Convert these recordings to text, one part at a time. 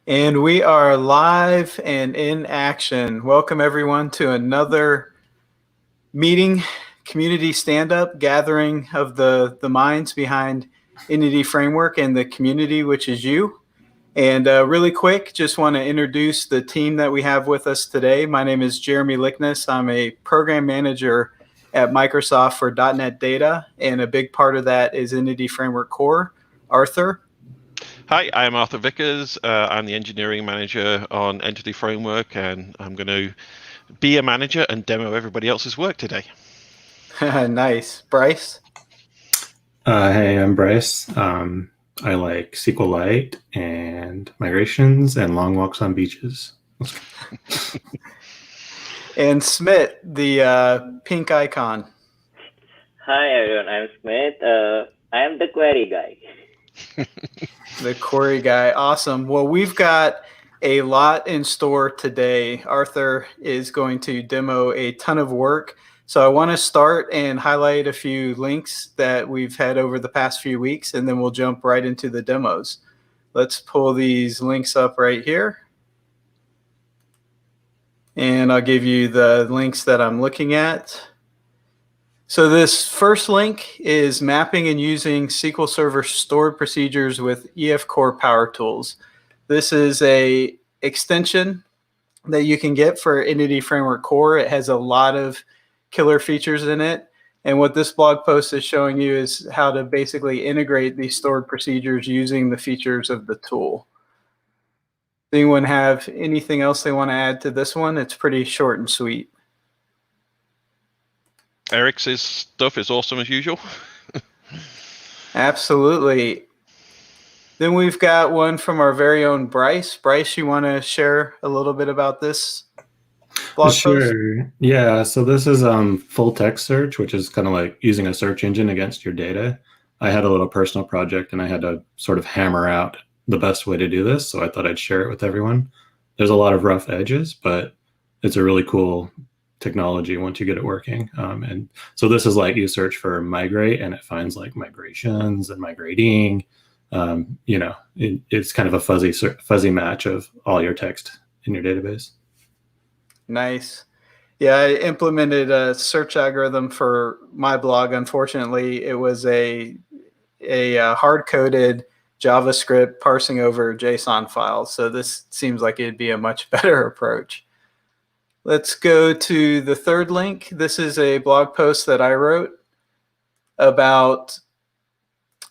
And we are live and in action. Welcome everyone to another meeting, community stand-up gathering of the minds behind Entity Framework and the community, which is you. And really quick, just want to introduce the team that we have with us today. My name is Jeremy Lickness. I'm a program manager at Microsoft for .NET Data, and a big part of that is Entity Framework Core. Arthur? Hi, I'm Arthur Vickers. I'm the engineering manager on Entity Framework, and I'm going to be a manager and demo everybody else's work today. Nice. Bryce? Hey, I'm Bryce. I like SQLite and migrations and long walks on beaches. And Smith, the pink icon. Hi everyone, I'm Smith. I am the query guy. The query guy. Awesome. Well, we've got a lot in store today. Arthur is going to demo a ton of work. So I want to start and highlight a few links that we've had over the past few weeks, and then we'll jump right into the demos. Let's pull these links up right here. And I'll give you the links that I'm looking at. So this first link is mapping and using SQL Server stored procedures with EF Core Power Tools. This is a extension that you can get for Entity Framework Core. It has a lot of killer features in it. And what this blog post is showing you is how to basically integrate these stored procedures using the features of the tool. Does anyone have anything else they want to add to this one? It's pretty short and sweet. Eric's stuff is awesome as usual. Absolutely. Then we've got one from our very own Bryce. Bryce, you want to share a little bit about this blog post? Sure. Yeah, so this is full text search, which is kind of like using a search engine against your data. I had a little personal project and I had to sort of hammer out the best way to do this, so I thought I'd share it with everyone. There's a lot of rough edges, but it's a really cool technology once you get it working. And so this is like you search for migrate and it finds like migrations and migrating. It's kind of a fuzzy match of all your text in your database. Nice. Yeah, I implemented a search algorithm for my blog. Unfortunately, it was a hard-coded JavaScript parsing over JSON files. So this seems like it'd be a much better approach. Let's go to the third link. This is a blog post that I wrote about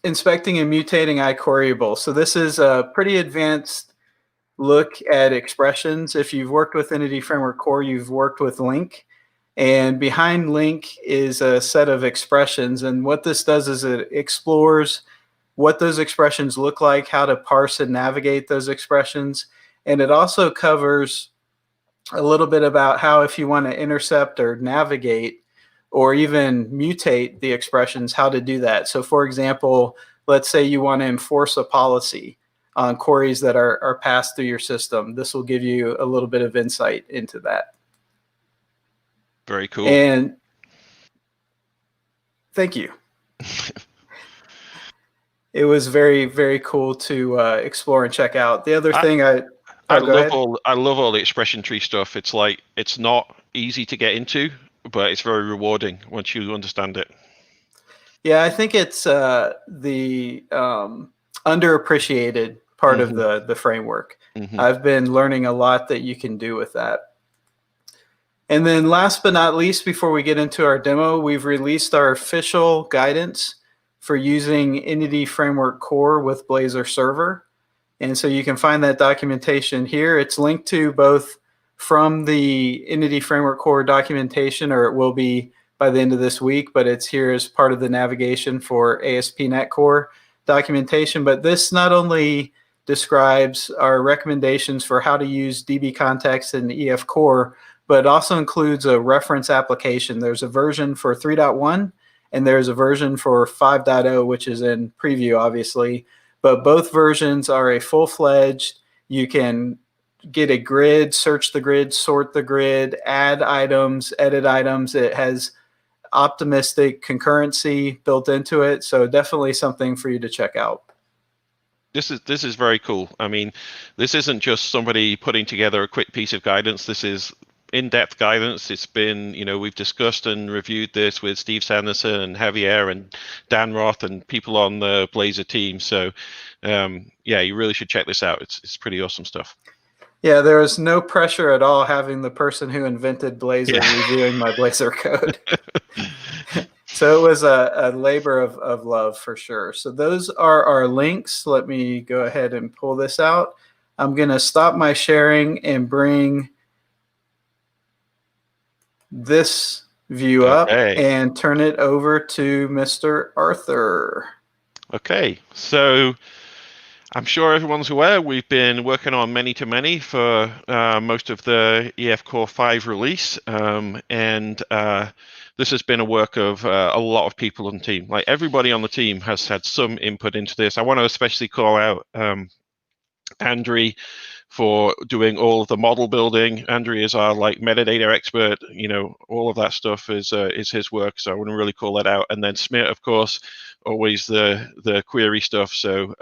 inspecting and mutating iQueryable. So this is a pretty advanced look at expressions. If you've worked with Entity Framework Core, you've worked with LINQ. And behind LINQ is a set of expressions. And what this does is it explores what those expressions look like, how to parse and navigate those expressions. And it also covers a little bit about how, if you want to intercept or navigate or even mutate the expressions, how to do that. So for example, let's say you want to enforce a policy on queries that are passed through your system. This will give you a little bit of insight into that. Very cool. And thank you. It was very, very cool to explore and check out. The other thing I love all the expression tree stuff. It's like, it's not easy to get into, but it's very rewarding once you understand it. Yeah, I think it's the underappreciated part of the framework. I've been learning a lot that you can do with that. And then last but not least, before we get into our demo, we've released our official guidance for using Entity Framework Core with Blazor Server. And so you can find that documentation here. It's linked to both from the Entity Framework Core documentation, or it will be by the end of this week, but it's here as part of the navigation for ASP.NET Core documentation. But this not only describes our recommendations for how to use DB context in EF Core, but it also includes a reference application. There's a version for 3.1 and there's a version for 5.0, which is in preview, obviously. But both versions are a full-fledged, you can get a grid, search the grid, sort the grid, add items, edit items. It has optimistic concurrency built into it. So definitely something for you to check out. This is very cool. I mean, this isn't just somebody putting together a quick piece of guidance. This is in-depth guidance. It's been, we've discussed and reviewed this with Steve Sanderson and Javier and Dan Roth and people on the Blazor team. So yeah, you really should check this out. It's pretty awesome stuff. Yeah, there was no pressure at all having the person who invented Blazor reviewing my Blazor code. So it was a labor of love for sure. So those are our links. Let me go ahead and pull this out. I'm going to stop my sharing and bring this view up and turn it over to Mr. Arthur. Okay, so I'm sure everyone's aware we've been working on ManytoMany for most of the EF Core 5 release, and this has been a work of a lot of people on the team. Like everybody on the team has had some input into this. I want to especially call out Andre for doing all of the model building. Andre is our metadata expert. All of that stuff is his work. So I want to really call that out. And then Smith, of course, always the query stuff. So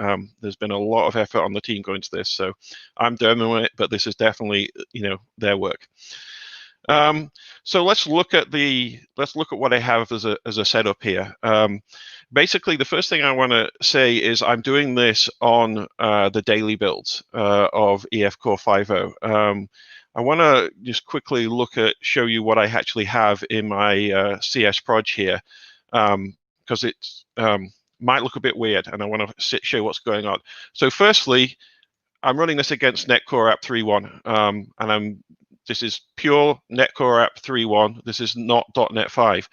there's been a lot of effort on the team going to this. So I'm demoing it, but this is definitely their work. So let's look at what I have as a setup here. Basically, the first thing I want to say is I'm doing this on the daily builds of EF Core 5.0. I want to just quickly show you what I actually have in my CS proj here, because it might look a bit weird, and I want to show what's going on. So firstly, I'm running this against Netcore App 3.1, and this is pure Netcore App 3.1. This is not .NET 5.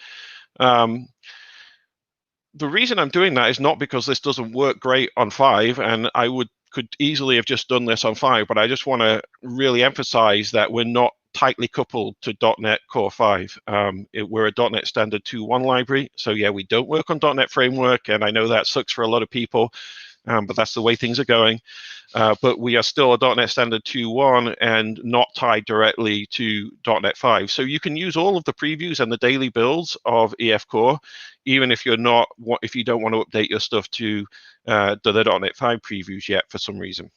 The reason I'm doing that is not because this doesn't work great on 5, and I could easily have just done this on 5, but I just want to really emphasize that we're not tightly coupled to .NET Core 5. We're a .NET Standard 2.1 library, so yeah, we don't work on .NET Framework, and I know that sucks for a lot of people, but that's the way things are going. But we are still a .NET Standard 2.1 and not tied directly to .NET 5. So you can use all of the previews and the daily builds of EF Core, even if you don't want to update your stuff to the .NET 5 previews yet for some reason.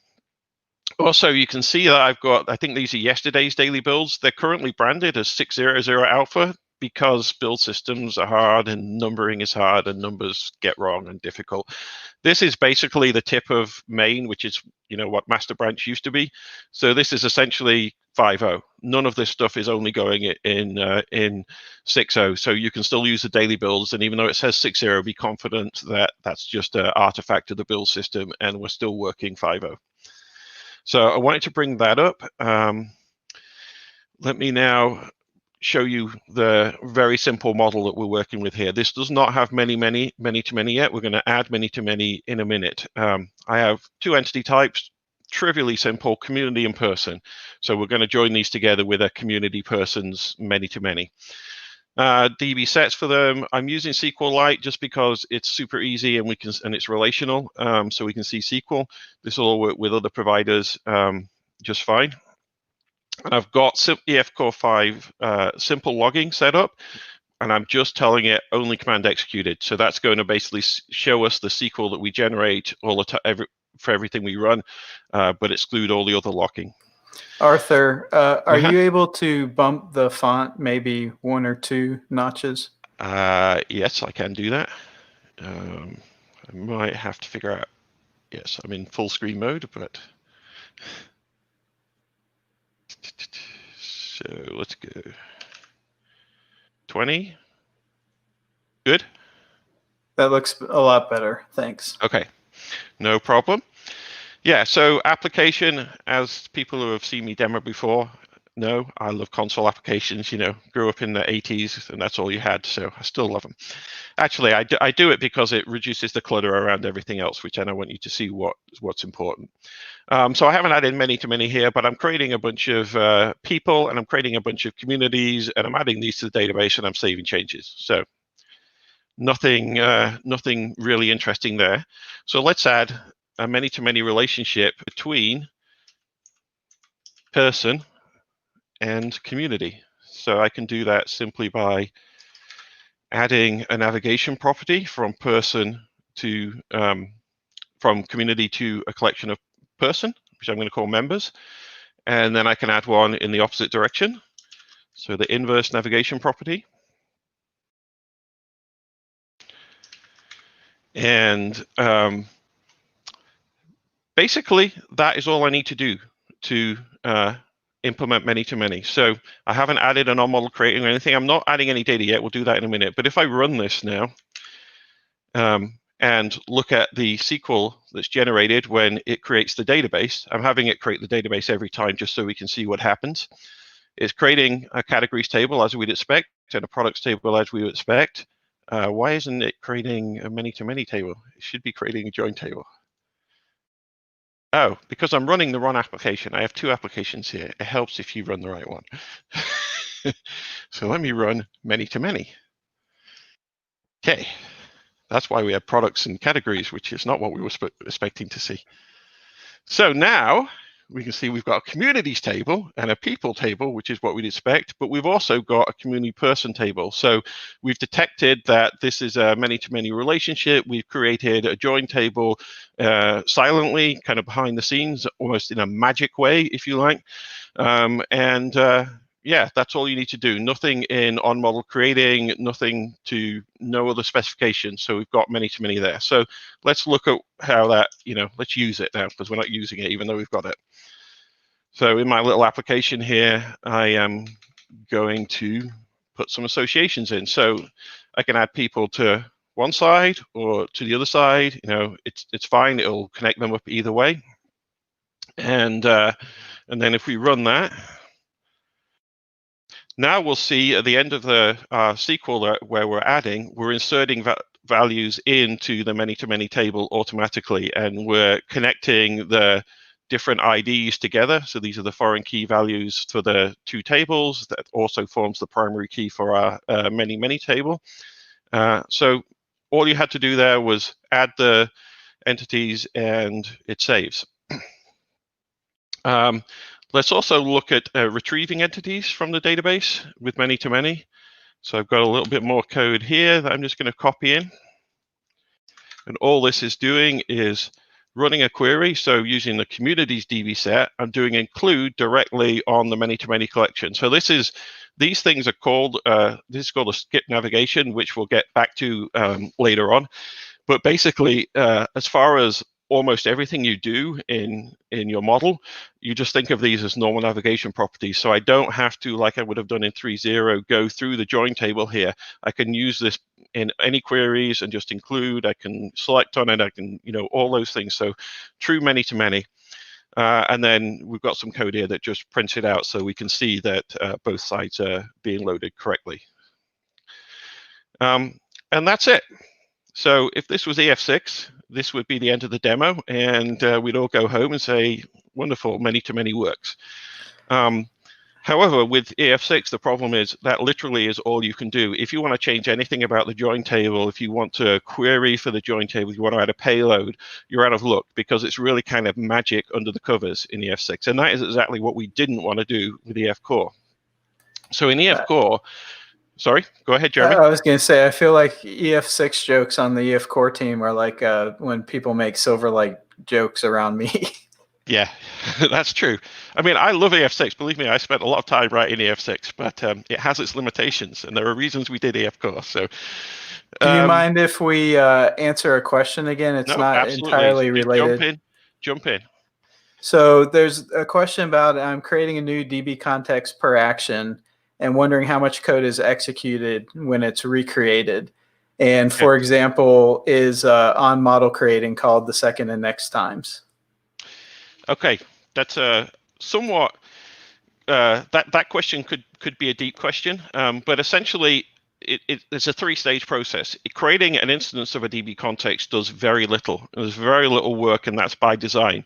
Also, you can see that I think these are yesterday's daily builds. They're currently branded as 6.0.0 alpha because build systems are hard and numbering is hard and numbers get wrong and difficult. This is basically the tip of main, which is what master branch used to be. So this is essentially 5.0. None of this stuff is only going in 6.0. So you can still use the daily builds, and even though it says 6.0, be confident that that's just an artifact of the build system, and we're still working 5.0. So I wanted to bring that up. Let me now show you the very simple model that we're working with here. This does not have ManytoMany yet. We're going to add ManytoMany in a minute. I have two entity types, trivially simple, community and person. So we're going to join these together with a community person's ManytoMany. DB sets for them. I'm using SQLite just because it's super easy and it's relational, so we can see SQL. This will all work with other providers just fine. And I've got EF Core 5 simple logging set up, and I'm just telling it only command executed. So that's going to basically show us the SQL that we generate for everything we run, but exclude all the other logging. Arthur, are you able to bump the font maybe 1 or 2 notches? Yes, I can do that. I might have to figure out. Yes, I'm in full screen mode, but so let's go 20. Good. That looks a lot better. Thanks. Okay, no problem. Yeah, so application, as people who have seen me demo before know, I love console applications. Grew up in the 80s and that's all you had, so I still love them. Actually, I do it because it reduces the clutter around everything else, which I want you to see what's important. So I haven't added ManytoMany here, but I'm creating a bunch of people and I'm creating a bunch of communities and I'm adding these to the database and I'm saving changes. So nothing really interesting there. So let's add a ManytoMany relationship between person and community. So I can do that simply by adding a navigation property from person to from community to a collection of person, which I'm going to call members, and then I can add one in the opposite direction. So the inverse navigation property. And basically, that is all I need to do to implement many-to-many. So I haven't added an on-model creating or anything. I'm not adding any data yet. We'll do that in a minute. But if I run this now and look at the SQL that's generated when it creates the database, I'm having it create the database every time just so we can see what happens. It's creating a categories table as we'd expect and a products table as we would expect. Why isn't it creating a many-to-many table? It should be creating a join table. Oh, because I'm running the wrong application. I have two applications here. It helps if you run the right one. So let me run many-to-many. Okay, that's why we have products and categories, which is not what we were expecting to see. So now we can see we've got a communities table and a people table, which is what we'd expect, but we've also got a community person table. So we've detected that this is a many-to-many relationship. We've created a join table silently, kind of behind the scenes, almost in a magic way, if you like. Yeah, that's all you need to do. Nothing in on-model creating, nothing to no other specifications. So we've got many-to-many there. So let's look at how that, let's use it now because we're not using it even though we've got it. So in my little application here, I am going to put some associations in. So I can add people to one side or to the other side. It's fine. It'll connect them up either way. And then if we run that, now we'll see at the end of the SQL where we're adding, we're inserting values into the many-to-many table automatically, and we're connecting the different IDs together. So these are the foreign key values for the two tables. That also forms the primary key for our many-many table. So all you had to do there was add the entities and it saves. Let's also look at retrieving entities from the database with many-to-many. So I've got a little bit more code here that I'm just going to copy in. And all this is doing is running a query. So using the communities DB set, I'm doing include directly on the many-to-many collection. So these things are called, this is called a skip navigation, which we'll get back to later on. But basically, as far as almost everything you do in your model, you just think of these as normal navigation properties. So I don't have to, like I would have done in 3.0, go through the join table here. I can use this in any queries and just include. I can select on it. I can, all those things. So true many-to-many. And then we've got some code here that just prints it out so we can see that both sides are being loaded correctly. And that's it. So if this was EF6, this would be the end of the demo, and we'd all go home and say, wonderful, many-to-many works. However, with EF6, the problem is that literally is all you can do. If you want to change anything about the join table, if you want to query for the join table, if you want to add a payload, you're out of luck because it's really kind of magic under the covers in EF6. And that is exactly what we didn't want to do with EF Core. So in EF Core, sorry, go ahead, Jeremy. I was going to say, I feel like EF6 jokes on the EF Core team are like when people make Silverlight jokes around me. Yeah, that's true. I mean, I love EF6. Believe me, I spent a lot of time writing EF6, but it has its limitations, and there are reasons we did EF Core. So, do you mind if we answer a question again? It's not absolutely. entirely related. Jump in. So there's a question about I'm creating a new DB context per action and wondering how much code is executed when it's recreated. And for example, is on model creating called the second and next times? Okay, that's a somewhat that question could be a deep question, but essentially it's a three-stage process. Creating an instance of a DB context does very little. There's very little work, and that's by design.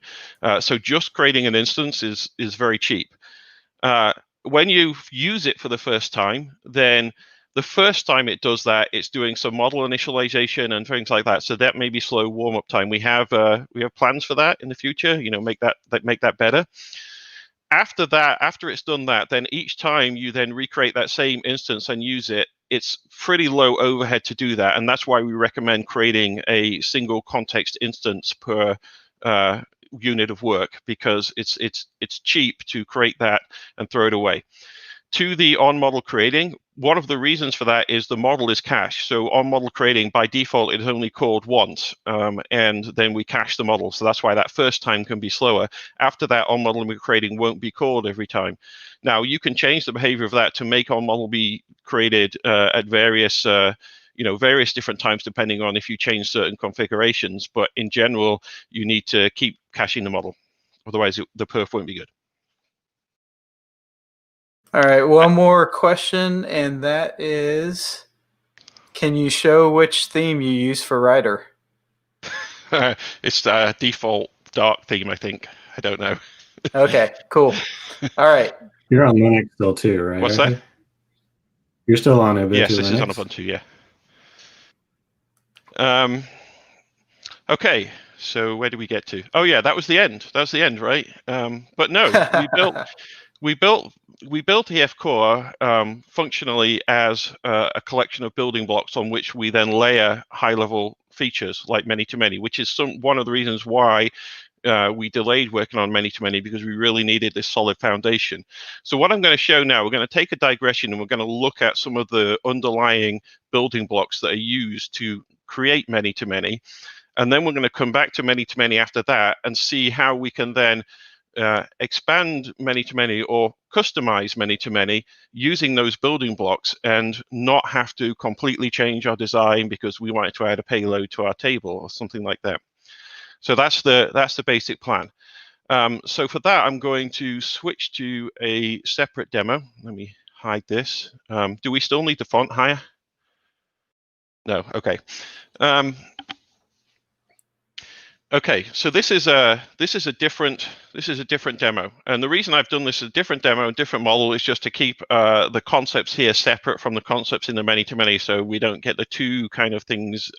So just creating an instance is very cheap. When you use it for the first time, then the first time it does that, it's doing some model initialization and things like that. So that may be slow warm-up time. We have plans for that in the future. Make that better. After that, after it's done that, then each time you then recreate that same instance and use it, it's pretty low overhead to do that, and that's why we recommend creating a single context instance per unit of work, because it's cheap to create that and throw it away. to the on-model creating, one of the reasons for that is the model is cached. So on-model creating, by default, it is only called once, and then we cache the model. So that's why that first time can be slower. After that, on-model creating won't be called every time. Now, you can change the behavior of that to make on-model be created at various various different times, depending on if you change certain configurations. But in general, you need to keep caching the model. Otherwise, the perf won't be good. All right, one more question, and that is, can you show which theme you use for Rider? It's the default dark theme, I think. I don't know. Okay, cool. All right. You're on Linux still too, right? What's that? You're still on Ubuntu Yes, this Linux? is on Ubuntu, yeah. Okay, so where do we get to? Oh yeah, that was the end. That was the end, right? But no, we built EF Core functionally as a collection of building blocks on which we then layer high-level features like ManytoMany, which is one of the reasons why we delayed working on ManytoMany, because we really needed this solid foundation. So what I'm going to show now, we're going to take a digression and we're going to look at some of the underlying building blocks that are used to create ManytoMany. And then we're going to come back to ManytoMany after that and see how we can then expand ManytoMany or customize ManytoMany using those building blocks and not have to completely change our design because we wanted to add a payload to our table or something like that. So that's the basic plan. So for that, I'm going to switch to a separate demo. Let me hide this. Do we still need the font higher? No. Okay. Okay, so this is a different demo, and the reason I've done this as a different demo, a different model, is just to keep the concepts here separate from the concepts in the ManytoMany, so we don't get the two kind of things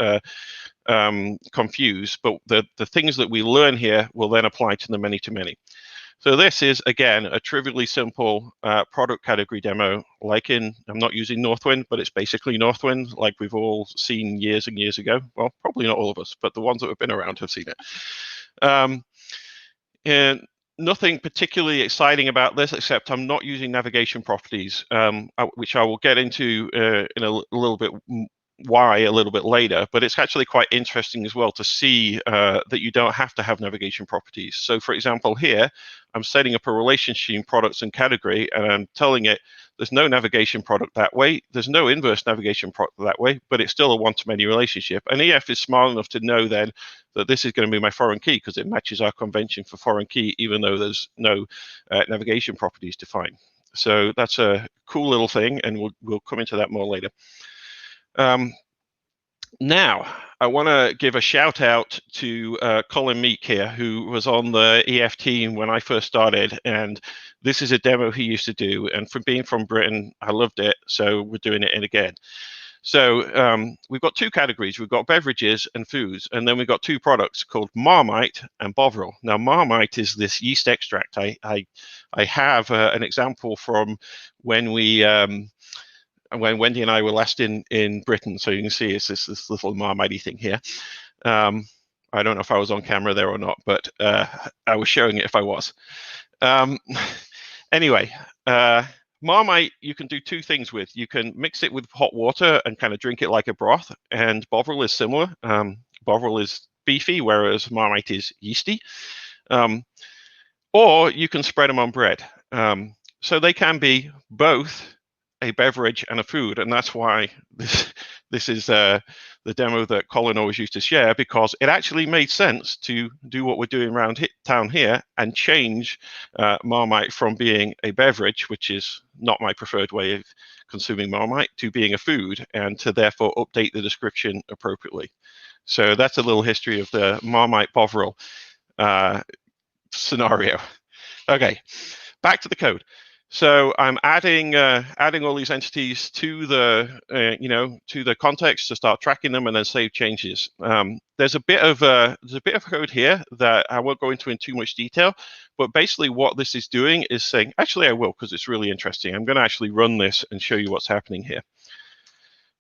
confused. But the things that we learn here will then apply to the ManytoMany. So this is, again, a trivially simple product category demo. I'm not using Northwind, but it's basically Northwind, like we've all seen years and years ago. Well, probably not all of us, but the ones that have been around have seen it. And nothing particularly exciting about this, except I'm not using navigation properties, which I will get into in a little bit why a little bit later, but it's actually quite interesting as well to see that you don't have to have navigation properties. So for example, here, I'm setting up a relationship products and category, and I'm telling it there's no navigation product that way, there's no inverse navigation product that way, but it's still a one-to-many relationship. And EF is smart enough to know then that this is going to be my foreign key because it matches our convention for foreign key, even though there's no navigation properties defined. So that's a cool little thing, and we'll come into that more later. Now, I want to give a shout out to Colin Meek here, who was on the EF team when I first started, and this is a demo he used to do, and from being from Britain, I loved it, so we're doing it again. So we've got two categories. We've got beverages and foods, and then we've got two products called Marmite and Bovril. Now, Marmite is this yeast extract. I have an example from when when Wendy and I were last in Britain, so you can see it's this little Marmite thing here. I don't know if I was on camera there or not, but I was showing it if I was. Anyway, Marmite you can do two things with. You can mix it with hot water and kind of drink it like a broth, and Bovril is similar. Bovril is beefy, whereas Marmite is yeasty. Or you can spread them on bread. So they can be both a beverage and a food, and that's why this is the demo that Colin always used to share, because it actually made sense to do what we're doing around town here and change Marmite from being a beverage, which is not my preferred way of consuming Marmite, to being a food, and to therefore update the description appropriately. So that's a little history of the Marmite Bovril scenario. Okay, back to the code. So I'm adding all these entities to the to the context to start tracking them and then save changes. There's a bit of code here that I won't go into in too much detail, but basically what this is doing is saying, actually I will, because it's really interesting. I'm going to actually run this and show you what's happening here.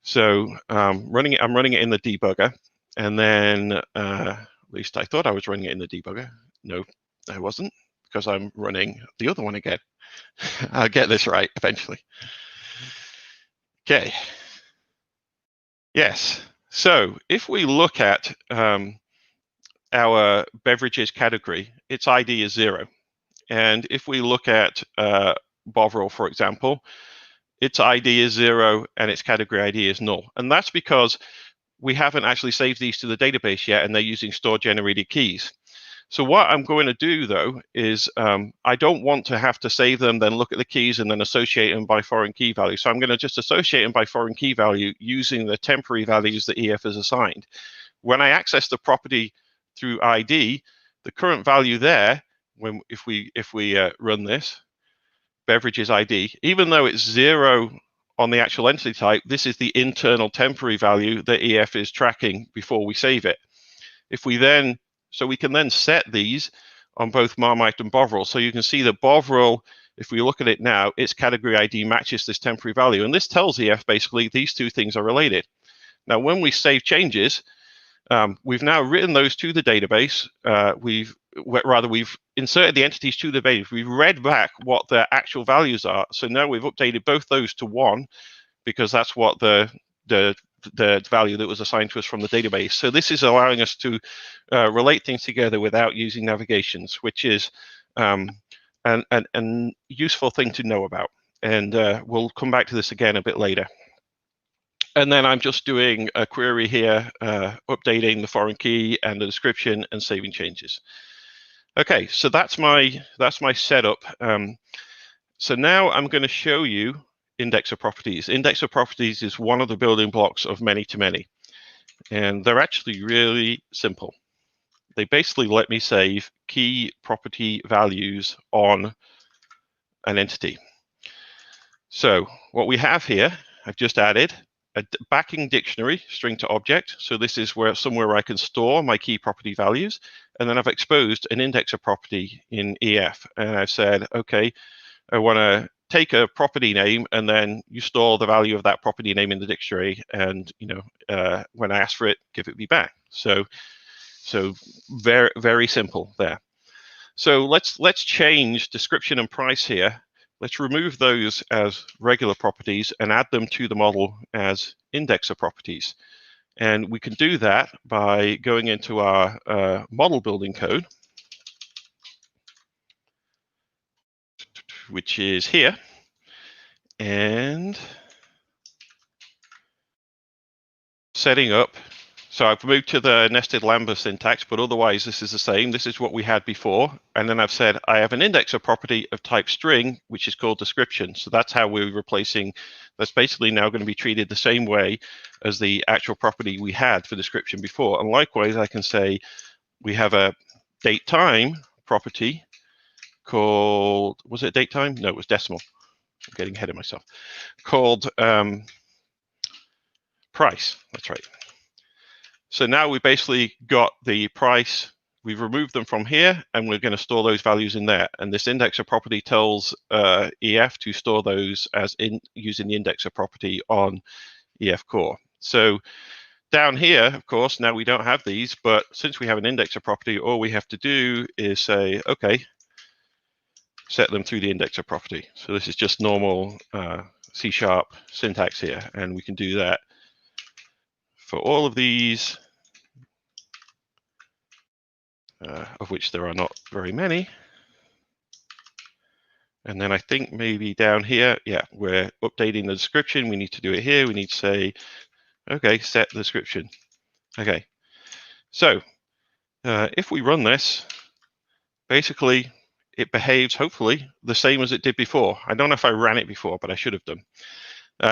So I'm running it in the debugger, and then at least I thought I was running it in the debugger. No, I wasn't, because I'm running the other one again. I'll get this right eventually. Okay. Yes. So if we look at our beverages category, its ID is 0. And if we look at Bovril, for example, its ID is 0 and its category ID is null. And that's because we haven't actually saved these to the database yet, and they're using store-generated keys. So what I'm going to do, though, is I don't want to have to save them, then look at the keys, and then associate them by foreign key value. So I'm going to just associate them by foreign key value using the temporary values that EF has assigned. When I access the property through ID, the current value there, if we run this, beverages ID, even though it's 0 on the actual entity type, this is the internal temporary value that EF is tracking before we save it. If we then, so we can then set these on both Marmite and Bovril. So you can see that Bovril, if we look at it now, its category ID matches this temporary value. And this tells EF basically these two things are related. Now, when we save changes, we've now written those to the database. We've inserted the entities to the database. We've read back what their actual values are. So now we've updated both those to 1 because that's what the value that was assigned to us from the database. So this is allowing us to relate things together without using navigations, which is an useful thing to know about. And we'll come back to this again a bit later. And then I'm just doing a query here, updating the foreign key and the description and saving changes. Okay, so that's my setup. So now I'm going to show you indexer properties. Indexer properties is one of the building blocks of ManytoMany, and they're actually really simple. They basically let me save key property values on an entity. So what we have here, I've just added a backing dictionary, string to object. So this is somewhere where I can store my key property values. And then I've exposed an indexer property in EF. And I've said, okay, I want to take a property name, and then you store the value of that property name in the dictionary. And when I ask for it, give it me back. So very, very simple there. So let's change description and price here. Let's remove those as regular properties and add them to the model as indexer properties. And we can do that by going into our model building code, which is here, and setting up. So I've moved to the nested lambda syntax, but otherwise this is the same. This is what we had before. And then I've said I have an indexer property of type string, which is called description. So that's how we're replacing, that's basically now going to be treated the same way as the actual property we had for description before. And likewise, I can say we have a date time property called, was it date time? No, it was decimal. I'm getting ahead of myself. Called price, that's right. So now we basically got the price, we've removed them from here, and we're going to store those values in there. And this indexer property tells EF to store those as using the indexer property on EF core. So down here, of course, now we don't have these, but since we have an indexer property, all we have to do is say, okay, set them through the indexer property. So this is just normal C# syntax here, and we can do that for all of these, of which there are not very many. And then I think maybe down here, yeah, we're updating the description. We need to do it here. We need to say, okay, set the description. Okay, so if we run this, basically it behaves hopefully the same as it did before. I don't know if I ran it before, but I should have done.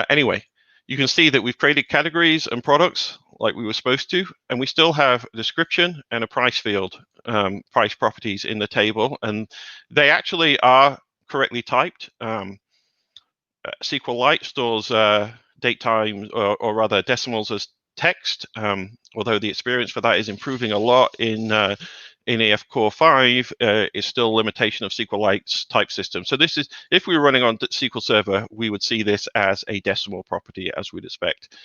Anyway, you can see that we've created categories and products like we were supposed to, and we still have a description and a price field, price properties in the table, and they actually are correctly typed. SQLite stores date time, or rather decimals, as text, although the experience for that is improving a lot in EF Core 5, is still a limitation of SQLite's type system. So this is, if we were running on SQL Server, we would see this as a decimal property, as we'd expect.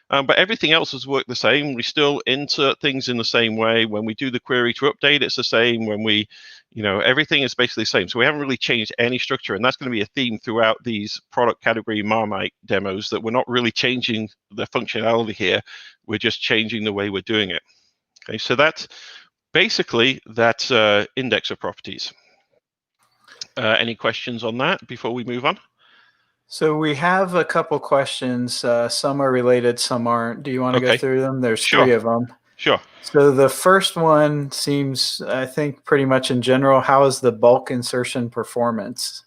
But everything else has worked the same. We still insert things in the same way. When we do the query to update, it's the same. When we, everything is basically the same. So we haven't really changed any structure, and that's going to be a theme throughout these product category Marmite demos, that we're not really changing the functionality here. We're just changing the way we're doing it. Okay, so that's basically indexer properties. Any questions on that before we move on? So we have a couple questions. Some are related, some aren't. Do you want to go through them? There's Sure. 3 of them. Sure. So the first one seems, I think, pretty much in general, how is the bulk insertion performance?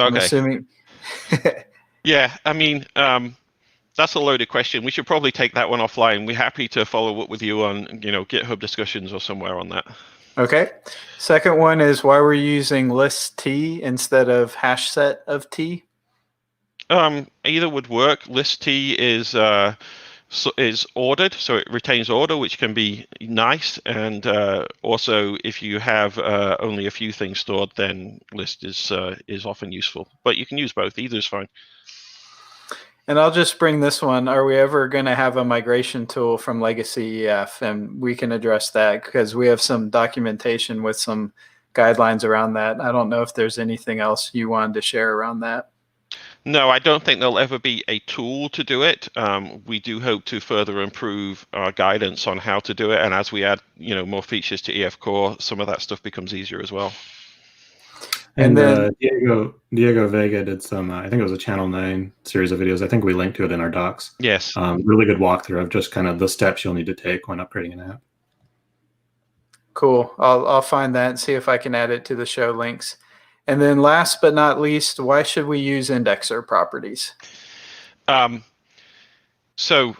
Okay. I'm assuming. Yeah, I mean, that's a loaded question. We should probably take that one offline. We're happy to follow up with you on, GitHub discussions or somewhere on that. Okay. Second one is why we're using list T instead of hash set of T? Either would work. List T is ordered, so it retains order, which can be nice. And also, if you have only a few things stored, then list is often useful. But you can use both. Either is fine. And I'll just bring this one. Are we ever going to have a migration tool from legacy EF? And we can address that because we have some documentation with some guidelines around that. I don't know if there's anything else you wanted to share around that. No, I don't think there'll ever be a tool to do it. We do hope to further improve our guidance on how to do it. And as we add, more features to EF Core, some of that stuff becomes easier as well. And then Diego Vega did some, I think it was a Channel 9 series of videos. I think we linked to it in our docs. Yes. Really good walkthrough of just kind of the steps you'll need to take when upgrading an app. Cool. I'll find that and see if I can add it to the show links. And then last but not least, why should we use indexer properties? So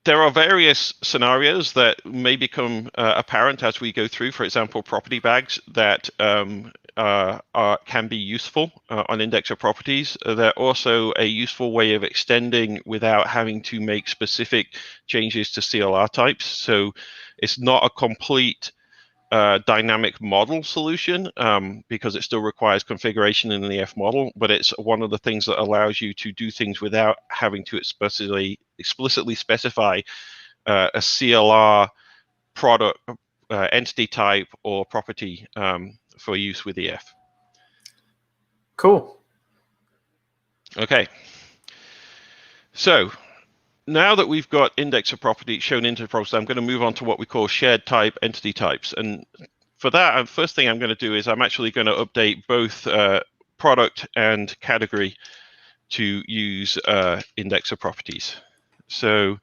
there are various scenarios that may become apparent as we go through. For example, property bags that can be useful on indexer properties. They're also a useful way of extending without having to make specific changes to CLR types. So it's not a complete dynamic model solution because it still requires configuration in the EF model, but it's one of the things that allows you to do things without having to explicitly specify a CLR product entity type or property for use with EF. Cool. Okay. So now that we've got indexer property shown into the process, I'm going to move on to what we call shared type entity types. And for that, first thing I'm going to do is I'm actually going to update both product and category to use indexer properties. So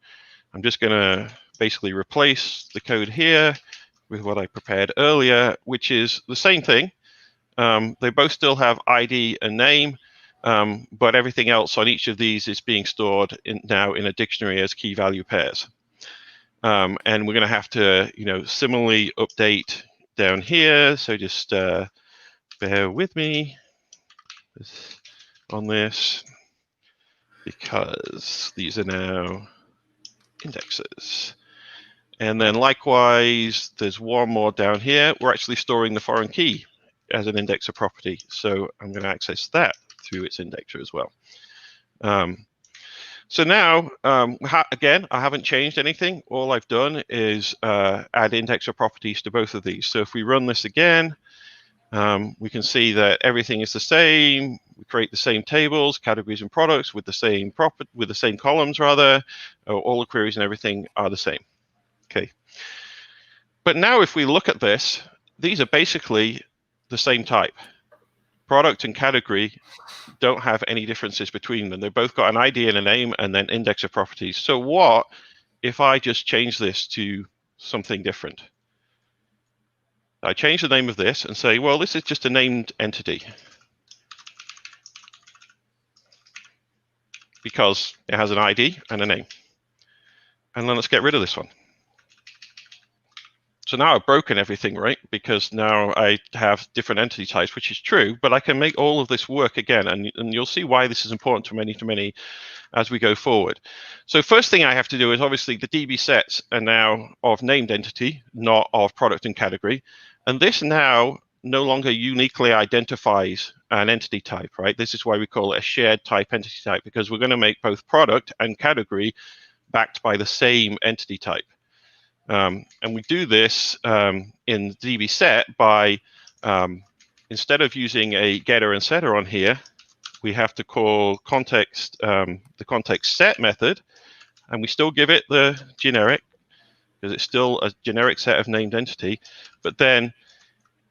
I'm just going to basically replace the code here with what I prepared earlier, which is the same thing. They both still have ID and name. But everything else on each of these is being stored now in a dictionary as key value pairs. And we're going to have to, similarly update down here. So just bear with me on this because these are now indexes. And then likewise, there's one more down here. We're actually storing the foreign key as an indexer property. So I'm going to access that through its indexer as well. So now, again, I haven't changed anything. All I've done is add indexer properties to both of these. So if we run this again, we can see that everything is the same. We create the same tables, categories, and products with the same columns rather. All the queries and everything are the same. Okay. But now, if we look at this, these are basically the same type. Product and category don't have any differences between them. They've both got an ID and a name and then indexer properties. So what if I just change this to something different? I change the name of this and say, well, this is just a named entity because it has an ID and a name. And then let's get rid of this one. So now I've broken everything, right? Because now I have different entity types, which is true, but I can make all of this work again. And you'll see why this is important to ManytoMany as we go forward. So first thing I have to do is obviously the DB sets are now of named entity, not of product and category. And this now no longer uniquely identifies an entity type, right? This is why we call it a shared type entity type, because we're going to make both product and category backed by the same entity type. And we do this in DB set by, instead of using a getter and setter on here, we have to call context, the context set method, and we still give it the generic, because it's still a generic set of named entity. But then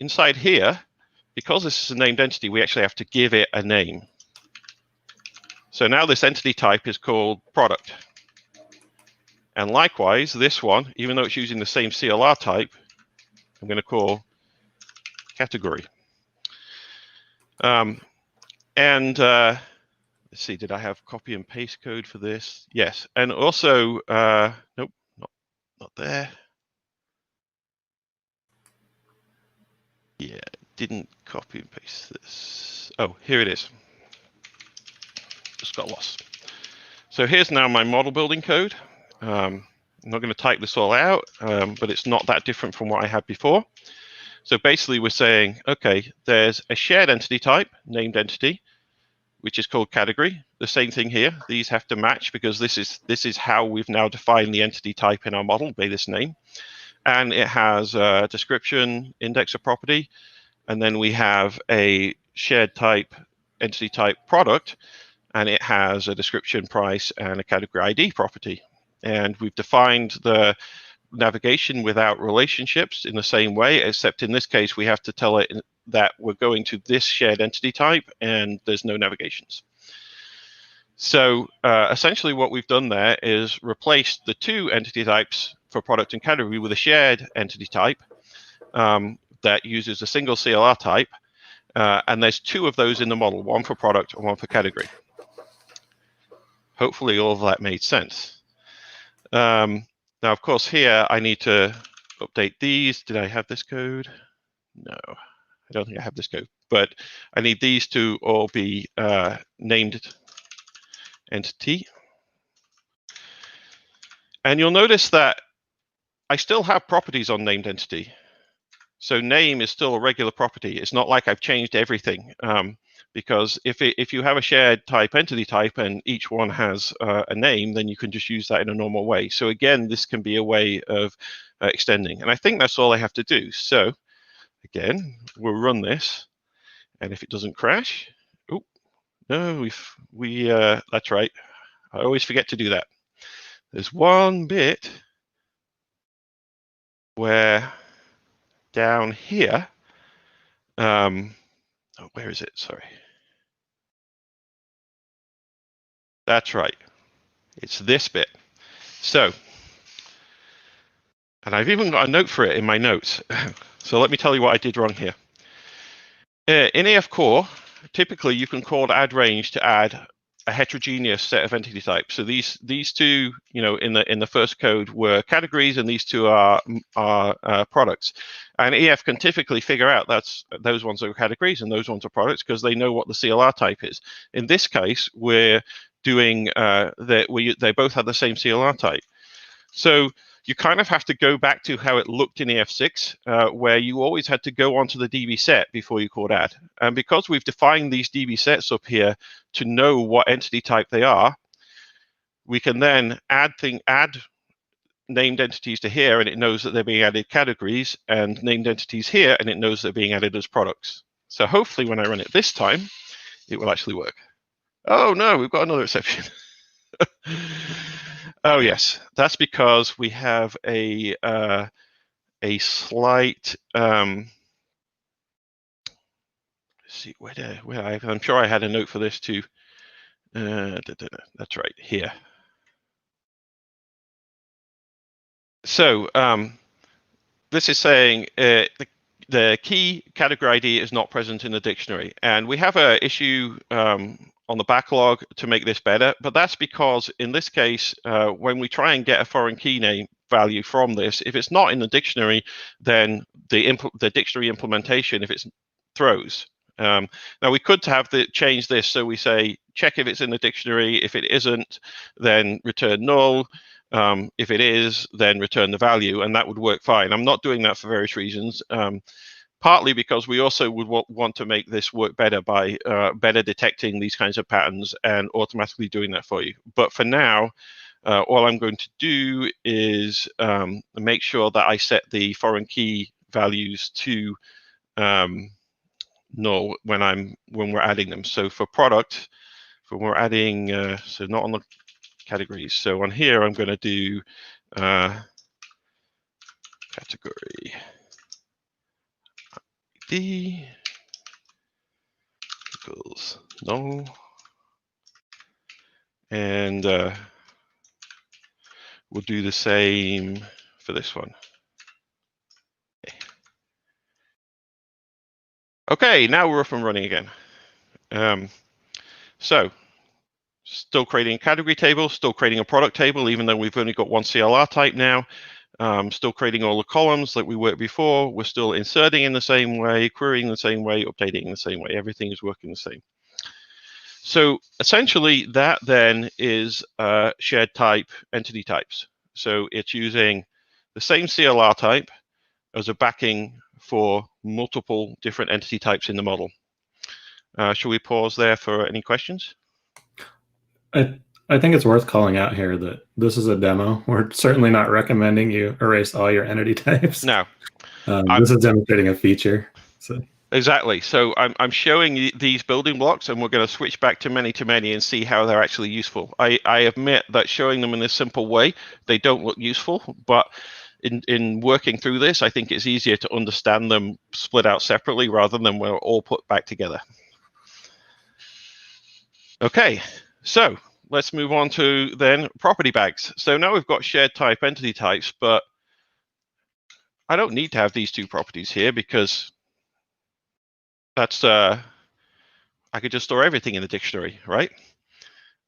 inside here, because this is a named entity, we actually have to give it a name. So now this entity type is called product. And likewise, this one, even though it's using the same CLR type, I'm going to call category. Let's see, did I have copy and paste code for this? Yes. And also, nope, not there. Yeah, didn't copy and paste this. Oh, here it is. Just got lost. So here's now my model building code. I'm not going to type this all out, but it's not that different from what I had before. So basically we're saying, okay, there's a shared entity type, named entity, which is called category. The same thing here. These have to match because this is how we've now defined the entity type in our model by this name. And it has a description, index of property, and then we have a shared type, entity type product, and it has a description, price, and a category ID property. And we've defined the navigation without relationships in the same way, except in this case, we have to tell it that we're going to this shared entity type and there's no navigations. So essentially what we've done there is replaced the two entity types for product and category with a shared entity type that uses a single CLR type. And there's two of those in the model, one for product and one for category. Hopefully all of that made sense. Now, of course, here I need to update these. Did I have this code? No, I don't think I have this code. But I need these to all be named entity. And you'll notice that I still have properties on named entity. So name is still a regular property. It's not like I've changed everything. Because if you have a shared type entity type and each one has a name, then you can just use that in a normal way. So again, this can be a way of extending. And I think that's all I have to do. So again, we'll run this. And if it doesn't crash, oh, no, that's right. I always forget to do that. There's one bit where down here, oh, where is it? Sorry. That's right. It's this bit. So, and I've even got a note for it in my notes. So let me tell you what I did wrong here. In AF Core, typically you can call Adrange to add a heterogeneous set of entity types. So these two, in the first code were categories, and these two are products. And EF can typically figure out those ones are categories and those ones are products because they know what the CLR type is. In this case, we're doing they both have the same CLR type. So you kind of have to go back to how it looked in EF6, where you always had to go onto the DB set before you called add. And because we've defined these DB sets up here to know what entity type they are, we can then add named entities to here, and it knows that they're being added categories, and named entities here, and it knows they're being added as products. So hopefully when I run it this time, it will actually work. Oh no, we've got another exception. Oh yes, that's because we have a slight. Let's see, I'm sure I had a note for this too. That's right here. So this is saying the key category ID is not present in the dictionary, and we have an issue on the backlog to make this better, but that's because in this case, when we try and get a foreign key name value from this, if it's not in the dictionary, then the dictionary implementation, if it's throws. Now we could change this so we say check if it's in the dictionary. If it isn't, then return null. If it is, then return the value, and that would work fine. I'm not doing that for various reasons. Partly because we also would want to make this work better by better detecting these kinds of patterns and automatically doing that for you. But for now, all I'm going to do is make sure that I set the foreign key values to null when we're adding them. So for product, when we're adding, so not on the categories. So on here, I'm going to do category ID equals null, and we'll do the same for this one. Okay, now we're up and running again. So still creating a category table, still creating a product table, even though we've only got one CLR type now. Still creating all the columns like we worked before. We're still inserting in the same way, querying the same way, updating in the same way. Everything is working the same. So essentially, that then is shared type entity types. So it's using the same CLR type as a backing for multiple different entity types in the model. Shall we pause there for any questions? I think it's worth calling out here that this is a demo. We're certainly not recommending you erase all your entity types. No. This is demonstrating a feature. So. Exactly. So I'm showing these building blocks, and we're going to switch back to many-to-many and see how they're actually useful. I admit that showing them in this simple way, they don't look useful, but in working through this, I think it's easier to understand them split out separately rather than we're all put back together. Okay, so let's move on to then property bags. So now we've got shared type entity types, but I don't need to have these two properties here because that's I could just store everything in the dictionary, right?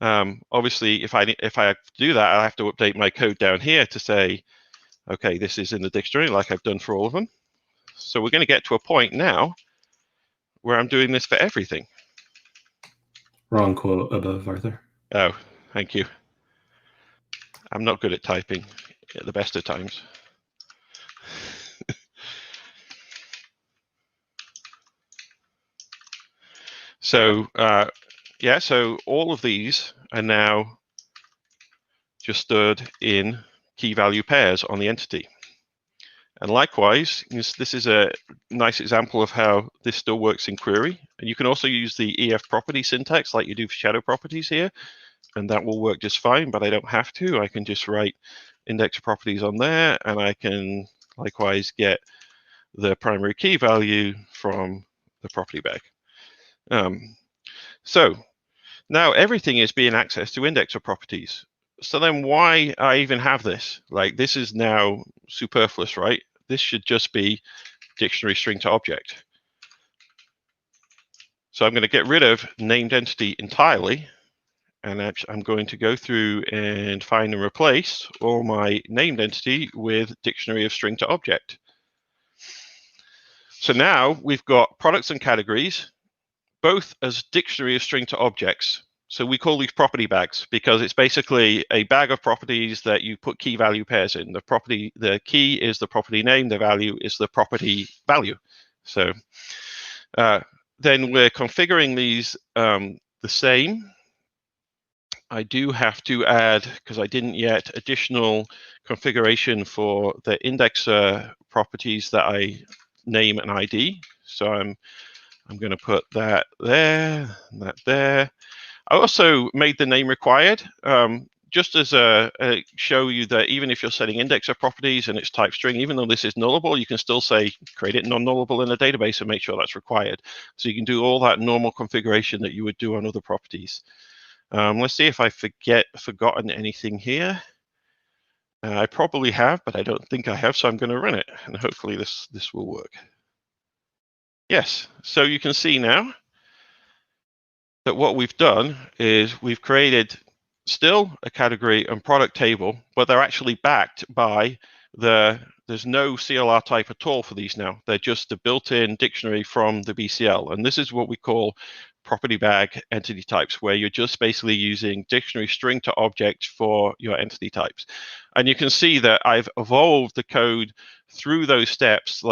Obviously, if I do that, I have to update my code down here to say, okay, this is in the dictionary like I've done for all of them. So we're going to get to a point now where I'm doing this for everything. Wrong quote above, Arthur. Oh, thank you. I'm not good at typing at the best of times. So yeah, so all of these are now just stored in key value pairs on the entity. And likewise, this is a nice example of how this still works in query. And you can also use the EF property syntax like you do for shadow properties here, and that will work just fine, but I don't have to. I can just write index properties on there, and I can likewise get the primary key value from the property bag. So now everything is being accessed to indexer properties. So then why I even have this? Like, this is now superfluous, right? This should just be dictionary string to object. So I'm going to get rid of named entity entirely. And I'm going to go through and find and replace all my named entity with dictionary of string to object. So now we've got products and categories, both as dictionary of string to objects. So we call these property bags because it's basically a bag of properties that you put key value pairs in. The key is the property name, the value is the property value. So then we're configuring these the same. I do have to add, because I didn't yet, additional configuration for the indexer properties that I name an ID. So I'm going to put that there, and that there. I also made the name required, just as a show you that even if you're setting indexer properties and it's type string, even though this is nullable, you can still say create it non-nullable in a database and make sure that's required. So you can do all that normal configuration that you would do on other properties. Let's see if I forgotten anything here. I probably have, but I don't think I have, so I'm going to run it, and hopefully this will work. Yes, so you can see now that what we've done is we've created still a category and product table, but they're actually backed by there's no CLR type at all for these now. They're just a built-in dictionary from the BCL. And this is what we call property bag entity types, where you're just basically using dictionary string to object for your entity types. And you can see that I've evolved the code through those steps.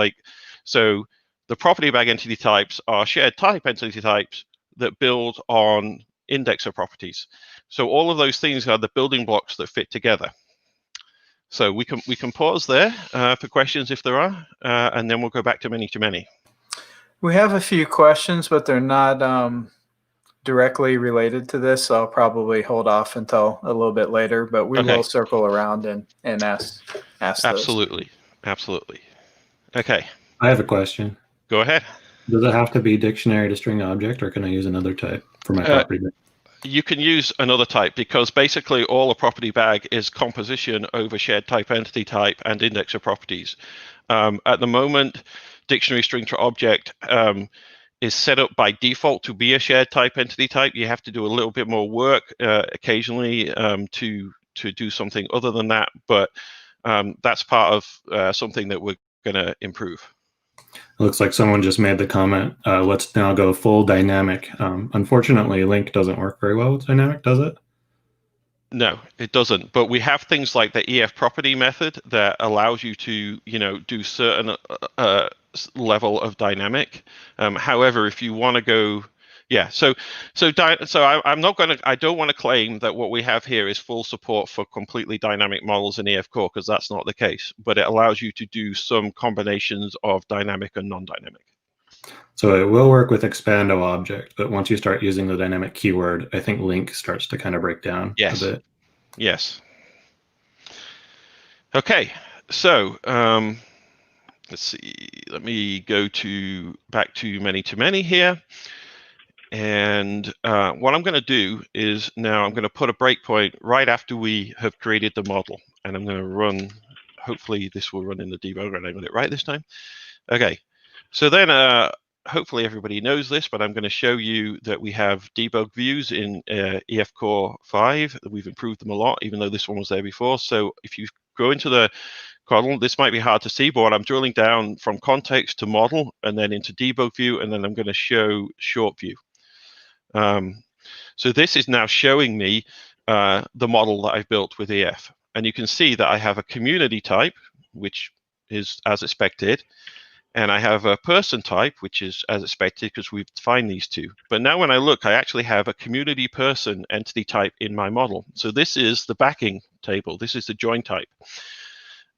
So the property bag entity types are shared type entity types that build on indexer properties. So all of those things are the building blocks that fit together. So we can pause there for questions if there are, and then we'll go back to ManytoMany. We have a few questions, but they're not directly related to this, so I'll probably hold off until a little bit later, but we will circle around and ask Absolutely. those. Absolutely. Okay. I have a question. Go ahead. Does it have to be dictionary to string object, or can I use another type for my property bag? You can use another type, because basically all a property bag is composition over shared type, entity type, and index of properties. At the moment, dictionary string to object is set up by default to be a shared type, entity type. You have to do a little bit more work occasionally to do something other than that, but that's part of something that we're going to improve. It looks like someone just made the comment, let's now go full dynamic. Unfortunately, Link doesn't work very well with dynamic, does it? No, it doesn't. But we have things like the EF property method that allows you to, do certain level of dynamic. However, if you want to go, I'm not going to. I don't want to claim that what we have here is full support for completely dynamic models in EF Core, because that's not the case. But it allows you to do some combinations of dynamic and non-dynamic. So it will work with expando object, but once you start using the dynamic keyword, I think Link starts to kind of break down a bit. Yes. Okay. So let's see. Let me go back to ManytoMany here. And what I'm going to do is now I'm going to put a breakpoint right after we have created the model. And I'm going to run, hopefully this will run in the debugger and I got it right this time. Okay. So then hopefully everybody knows this, but I'm going to show you that we have debug views in EF Core 5. We've improved them a lot, even though this one was there before. So if you go into the column, this might be hard to see, but I'm drilling down from context to model and then into debug view, and then I'm going to show short view. So this is now showing me the model that I've built with EF. And you can see that I have a community type, which is as expected. And I have a person type, which is as expected because we've defined these two. But now when I look, I actually have a community person entity type in my model. So this is the backing table. This is the join type.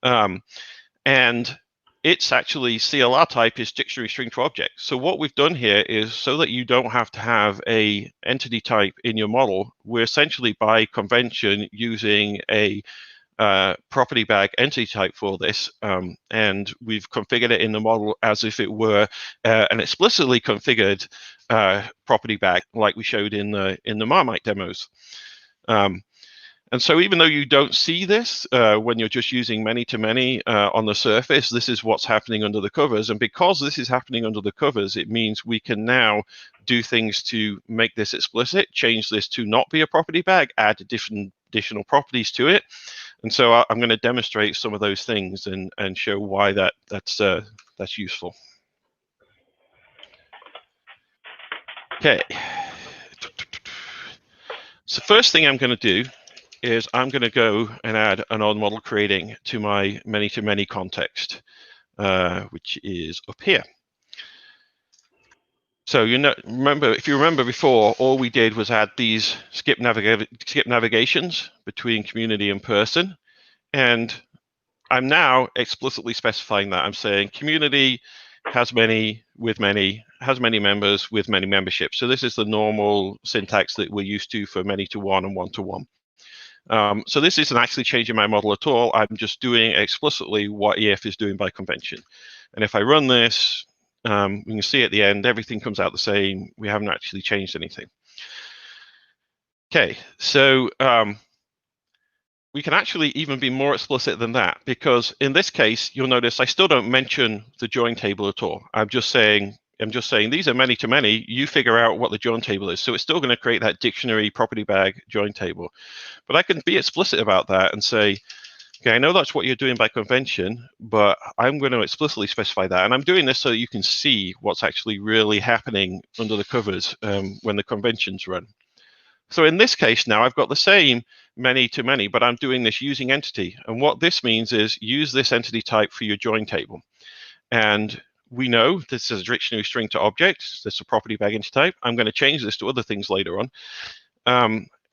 And its actually CLR type is dictionary string to object. So what we've done here is, so that you don't have to have a entity type in your model, we're essentially by convention using a property bag entity type for this, and we've configured it in the model as if it were an explicitly configured property bag, like we showed in the Marmite demos. And so even though you don't see this when you're just using ManytoMany on the surface, this is what's happening under the covers. And because this is happening under the covers, it means we can now do things to make this explicit, change this to not be a property bag, add additional properties to it. And so I'm going to demonstrate some of those things and show why that's useful. Okay. So first thing I'm going to do is I'm going to go and add an on model creating to my ManytoMany context, which is up here. So if you remember before, all we did was add these skip navigations between community and person, and I'm now explicitly specifying that. I'm saying community has many with many, has many members with many memberships. So this is the normal syntax that we're used to for many-to-one and one-to-one. So this isn't actually changing my model at all. I'm just doing explicitly what EF is doing by convention. And if I run this, we can see at the end, everything comes out the same. We haven't actually changed anything. Okay, so we can actually even be more explicit than that, because in this case, you'll notice I still don't mention the join table at all. I'm just saying these are ManytoMany. You figure out what the join table is. So it's still going to create that dictionary property bag join table. But I can be explicit about that and say, okay, I know that's what you're doing by convention, but I'm going to explicitly specify that. And I'm doing this so you can see what's actually really happening under the covers when the conventions run. So in this case now, I've got the same ManytoMany, but I'm doing this using entity. And what this means is use this entity type for your join table. And we know this is a dictionary string to object. This is a property bag entity type. I'm going to change this to other things later on.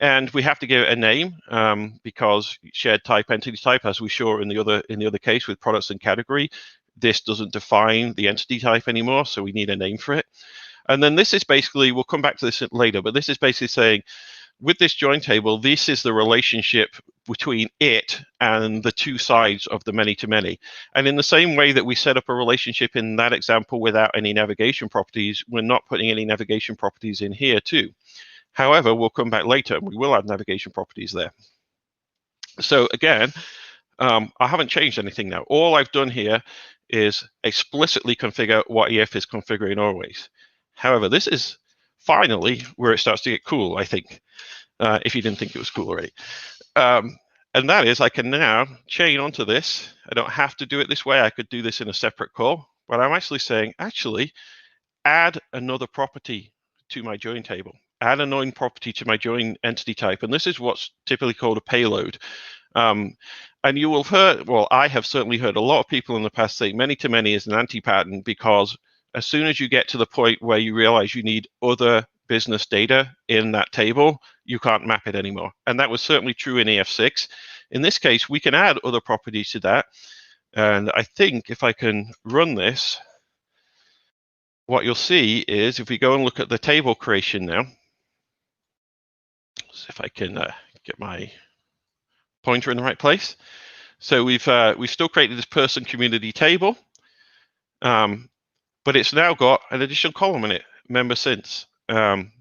And we have to give it a name because shared type, entity type, as we saw in the other case with products and category, this doesn't define the entity type anymore, so we need a name for it. And then this is basically, we'll come back to this later, but this is basically saying, with this join table, this is the relationship between it and the two sides of the many-to-many. And in the same way that we set up a relationship in that example without any navigation properties, we're not putting any navigation properties in here too. However, we'll come back later and we will have navigation properties there. So again, I haven't changed anything now. All I've done here is explicitly configure what EF is configuring always. However, this is finally where it starts to get cool, I think, if you didn't think it was cool already. And that is, I can now chain onto this. I don't have to do it this way. I could do this in a separate call, but I'm actually saying, add another property to my join table. Add a known property to my join entity type. And this is what's typically called a payload. And you will have heard, well, I have certainly heard a lot of people in the past say many-to-many is an anti-pattern, because as soon as you get to the point where you realize you need other business data in that table, you can't map it anymore. And that was certainly true in EF6. In this case, we can add other properties to that. And I think if I can run this, what you'll see is if we go and look at the table creation now, see if I can get my pointer in the right place. So we've still created this person community table, but it's now got an additional column in it, member since. Again,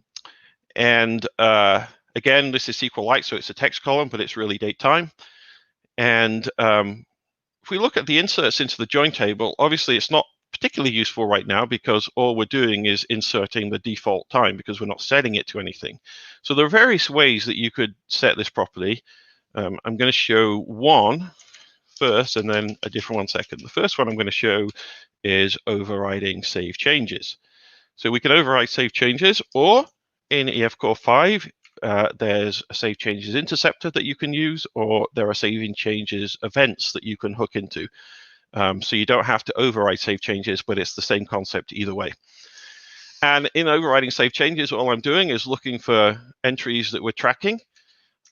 this is SQLite, so it's a text column, but it's really date time. And if we look at the inserts into the join table, obviously it's not particularly useful right now because all we're doing is inserting the default time because we're not setting it to anything. So there are various ways that you could set this properly. I'm going to show one first and then a different one second. The first one I'm going to show is overriding save changes. So we can override save changes, or in EF Core 5, there's a save changes interceptor that you can use, or there are saving changes events that you can hook into. So you don't have to override save changes, but it's the same concept either way. And in overriding save changes, all I'm doing is looking for entries that we're tracking.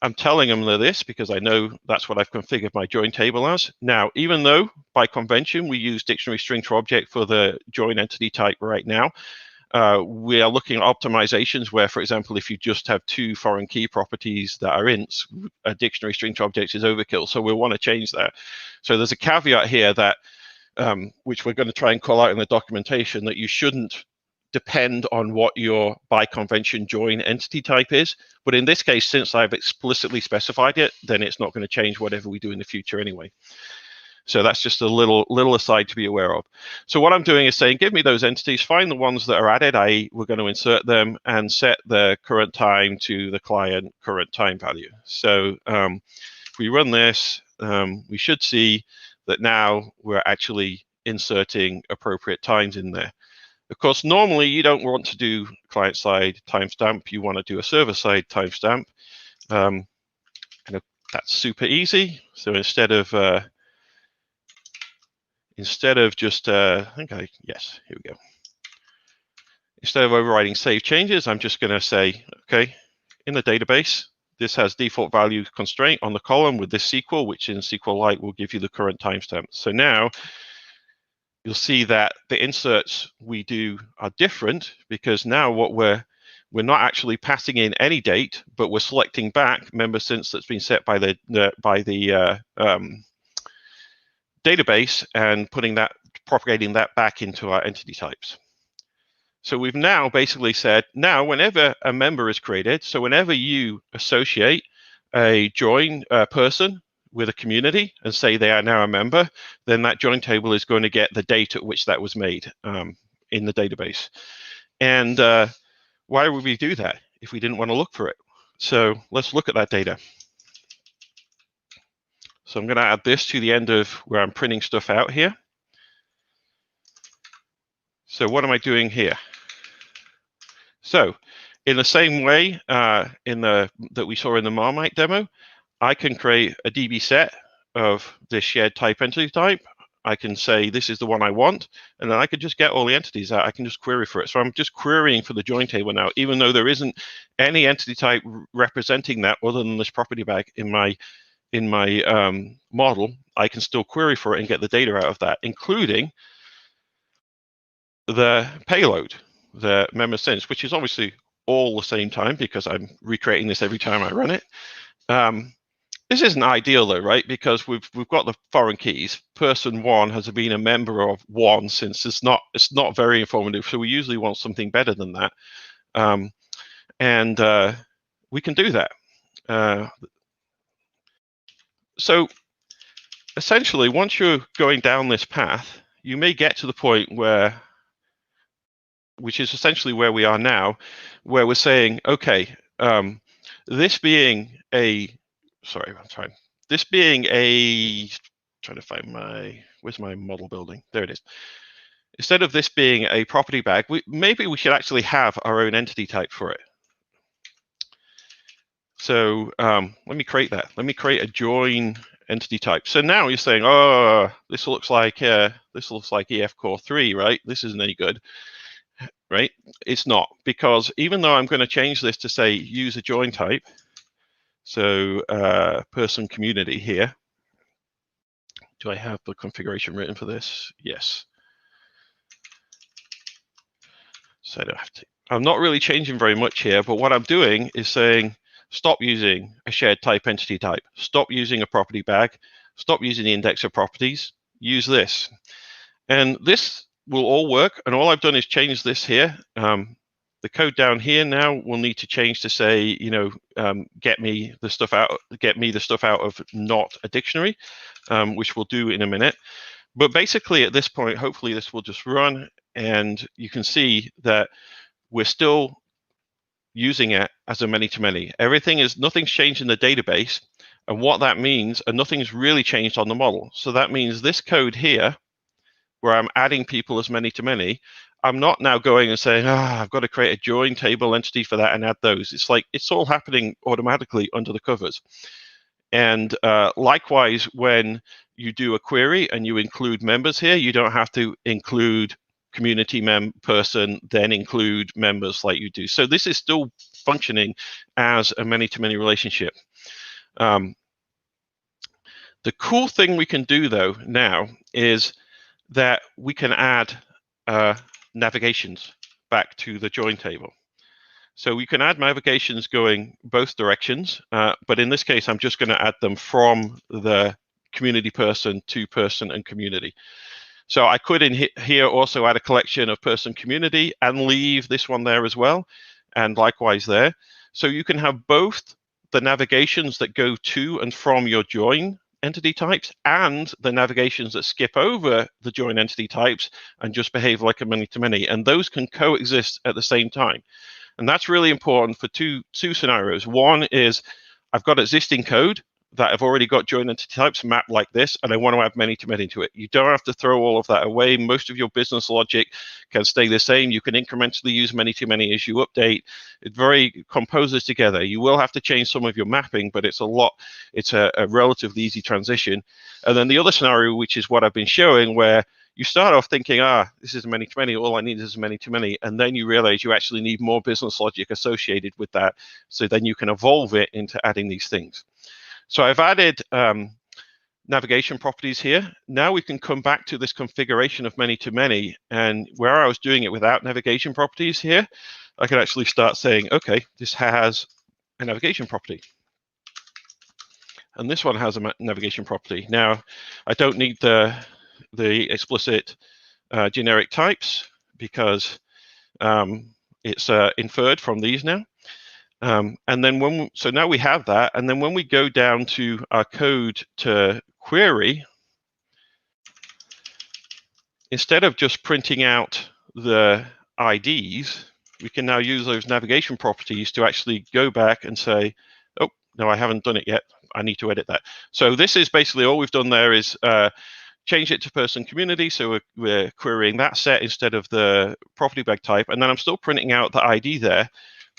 I'm telling them they're this because I know that's what I've configured my join table as. Now, even though by convention we use dictionary string to object for the join entity type right now, we are looking at optimizations where, for example, if you just have two foreign key properties that are ints, a dictionary string to object is overkill. So we'll want to change that. So there's a caveat here that, which we're going to try and call out in the documentation, that you shouldn't depend on what your by convention join entity type is. But in this case, since I've explicitly specified it, then it's not going to change whatever we do in the future anyway. So that's just a little aside to be aware of. So what I'm doing is saying, give me those entities, find the ones that are added, i.e. we're going to insert them, and set the current time to the client current time value. So if we run this, we should see that now we're actually inserting appropriate times in there. Of course, normally you don't want to do client-side timestamp. You want to do a server-side timestamp. And that's super easy. So instead of just, yes, here we go. Instead of overriding save changes, I'm just going to say, okay, in the database, this has default value constraint on the column with this SQL, which in SQLite will give you the current timestamp. So now you'll see that the inserts we do are different because now what we're not actually passing in any date, but we're selecting back member since that's been set by the database and propagating that back into our entity types. So we've now basically said, now whenever a member is created, so whenever you associate a join person with a community and say they are now a member, then that join table is going to get the date at which that was made in the database. And why would we do that if we didn't want to look for it? So let's look at that data. So I'm going to add this to the end of where I'm printing stuff out here. So what am I doing here? So in the same way that we saw in the Marmite demo, I can create a DB set of this shared type entity type. I can say this is the one I want, and then I could just get all the entities out. I can just query for it. So I'm just querying for the join table now, even though there isn't any entity type representing that other than this property bag in my model. I can still query for it and get the data out of that, including the payload, the member sense, which is obviously all the same time because I'm recreating this every time I run it. This isn't ideal though, right? Because we've got the foreign keys. Person 1 has been a member of 1 since it's not very informative. So we usually want something better than that, and we can do that. So essentially, once you're going down this path, you may get to the point where, which is essentially where we are now, where we're saying, okay, this being a, trying to find where's my model building? There it is. Instead of this being a property bag, maybe we should actually have our own entity type for it. So let me create that. Let me create a join entity type. So now you're saying, oh, this looks like EF Core 3, right? This isn't any good, right? It's not, because even though I'm going to change this to say use a join type, so person community here. Do I have the configuration written for this? Yes. So I don't have to. I'm not really changing very much here, but what I'm doing is saying, stop using a shared type entity type. Stop using a property bag. Stop using the index of properties. Use this. And this will all work. And all I've done is change this here. The code down here now will need to change to say, get me the stuff out of not a dictionary, which we'll do in a minute. But basically at this point, hopefully this will just run, and you can see that we're still using it as a many-to-many. Nothing's changed in the database, and what that means, and nothing's really changed on the model. So that means this code here, where I'm adding people as many-to-many, I'm not now going and saying, I've got to create a join table entity for that and add those. It's like it's all happening automatically under the covers. And likewise, when you do a query and you include members here, you don't have to include community person, then include members like you do. So this is still functioning as a many-to-many relationship. The cool thing we can do, though, now is that we can add navigations back to the join table. So we can add navigations going both directions, but in this case, I'm just going to add them from the community person to person and community. So I could in here also add a collection of person community and leave this one there as well, and likewise there. So you can have both the navigations that go to and from your join entity types and the navigations that skip over the join entity types and just behave like a many-to-many, and those can coexist at the same time. And that's really important for two scenarios. One is I've got existing code that I've already got join entity types mapped like this, and I want to add many-to-many to it. You don't have to throw all of that away. Most of your business logic can stay the same. You can incrementally use many-to-many as you update. It very composes together. You will have to change some of your mapping, but it's a relatively easy transition. And then the other scenario, which is what I've been showing, where you start off thinking, this is a many-to-many, all I need is a many-to-many, and then you realize you actually need more business logic associated with that, so then you can evolve it into adding these things. So I've added navigation properties here. Now we can come back to this configuration of many-to-many, and where I was doing it without navigation properties here, I can actually start saying, okay, this has a navigation property. And this one has a navigation property. Now, I don't need the explicit generic types because it's inferred from these now. And then so now we have that, and then when we go down to our code to query, instead of just printing out the IDs, we can now use those navigation properties to actually go back and say, oh, no, I haven't done it yet. I need to edit that. So this is basically all we've done there is change it to person community. So we're querying that set instead of the property bag type. And then I'm still printing out the ID there,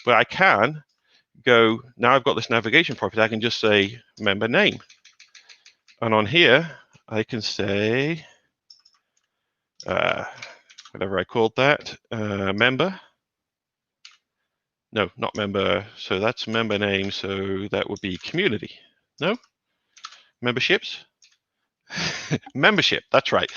but I can go, now I've got this navigation property, I can just say member name. And on here, I can say whatever I called that, member. No, not member. So that's member name. So that would be community. No? Memberships? Membership, that's right.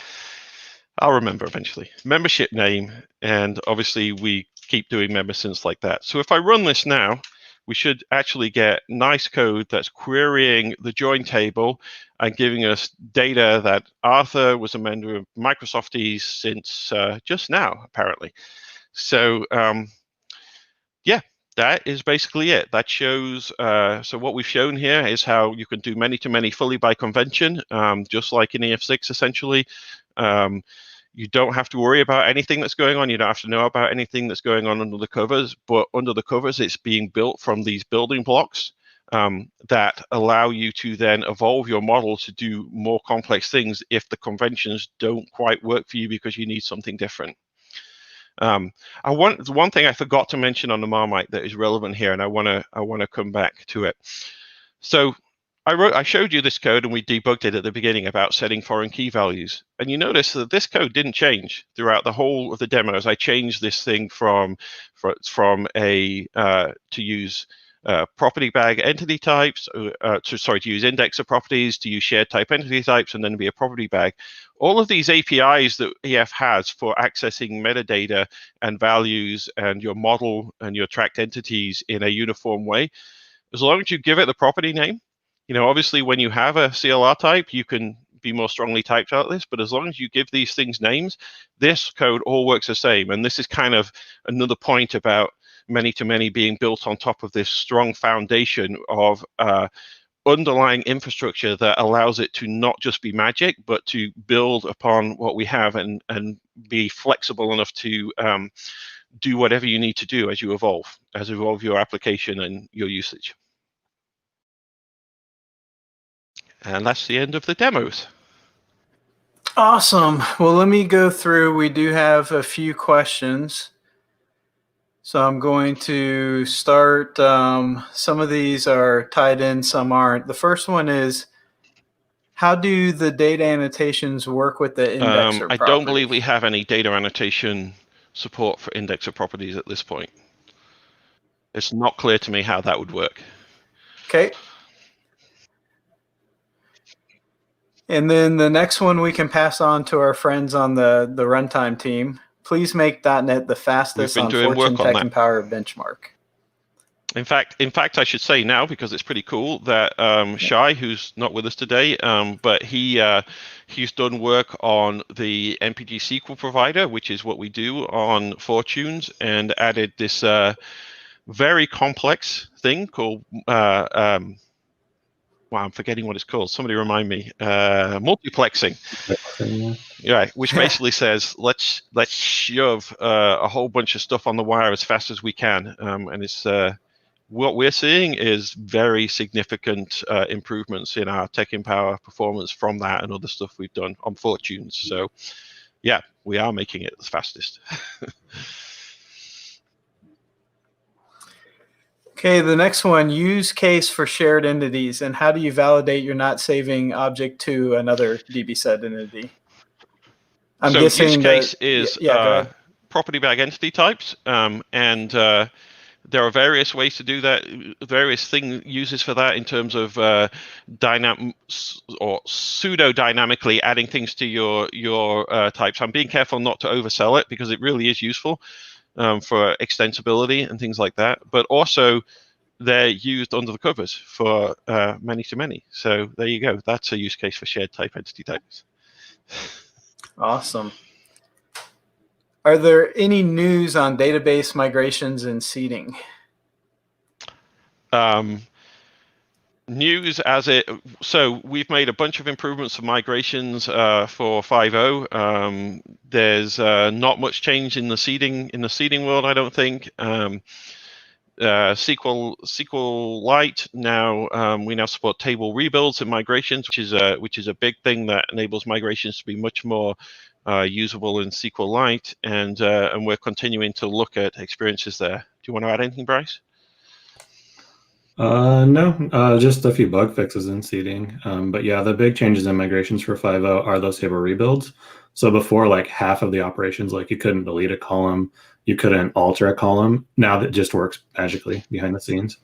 I'll remember eventually. Membership name, and obviously we keep doing member since like that. So if I run this now, we should actually get nice code that's querying the join table and giving us data that Arthur was a member of Microsofties since just now, apparently. So yeah, that is basically it. That shows, so what we've shown here is how you can do many-to-many fully by convention, just like in EF6, essentially. You don't have to worry about anything that's going on. You don't have to know about anything that's going on under the covers, but under the covers, it's being built from these building blocks that allow you to then evolve your model to do more complex things if the conventions don't quite work for you because you need something different. One thing I forgot to mention on the Marmite that is relevant here, and I want to come back to it. So I showed you this code and we debugged it at the beginning about setting foreign key values, and you notice that this code didn't change throughout the whole of the demos. I changed this thing from a to use property bag entity types, to use indexer properties, to use shared type entity types, and then be a property bag. All of these APIs that EF has for accessing metadata and values and your model and your tracked entities in a uniform way, as long as you give it the property name, obviously when you have a CLR type, you can be more strongly typed out this, but as long as you give these things names, this code all works the same. And this is kind of another point about many-to-many being built on top of this strong foundation of underlying infrastructure that allows it to not just be magic, but to build upon what we have and be flexible enough to do whatever you need to do as you evolve your application and your usage. And that's the end of the demos. Awesome. Well, let me go through. We do have a few questions. So I'm going to start. Some of these are tied in, some aren't. The first one is, how do the data annotations work with the indexer property? I don't believe we have any data annotation support for indexer properties at this point. It's not clear to me how that would work. Okay. And then the next one we can pass on to our friends on the runtime team. Please make .NET the fastest on Fortune Tech and Power benchmark. In fact, I should say now, because it's pretty cool, that Shai, who's not with us today, but he's done work on the MPG SQL provider, which is what we do on Fortunes, and added this very complex thing called I'm forgetting what it's called. Somebody remind me. Multiplexing. Yeah, which basically says let's shove a whole bunch of stuff on the wire as fast as we can, and it's what we're seeing is very significant improvements in our Tech and Power performance from that and other stuff we've done on Fortunes. So, yeah, we are making it the fastest. Okay, the next one, use case for shared entities, and how do you validate you're not saving object to another DB set entity? I'm guessing use case is property bag entity types, and there are various ways to do that, various uses for that in terms of dynamic or pseudo-dynamically adding things to your types. I'm being careful not to oversell it because it really is useful for extensibility and things like that. But also, they're used under the covers for many-to-many. So there you go. That's a use case for shared type entity types. Awesome. Are there any news on database migrations and seeding? News so we've made a bunch of improvements for migrations for 5.0. There's not much change in the seeding world, I don't think. SQLite now we now support table rebuilds and migrations, which is a big thing that enables migrations to be much more usable in SQLite, and we're continuing to look at experiences there. Do you want to add anything, Bryce? No, just a few bug fixes in seeding. But yeah, the big changes in migrations for 5.0 are those table rebuilds. So before, like half of the operations, like you couldn't delete a column, you couldn't alter a column. Now that just works magically behind the scenes.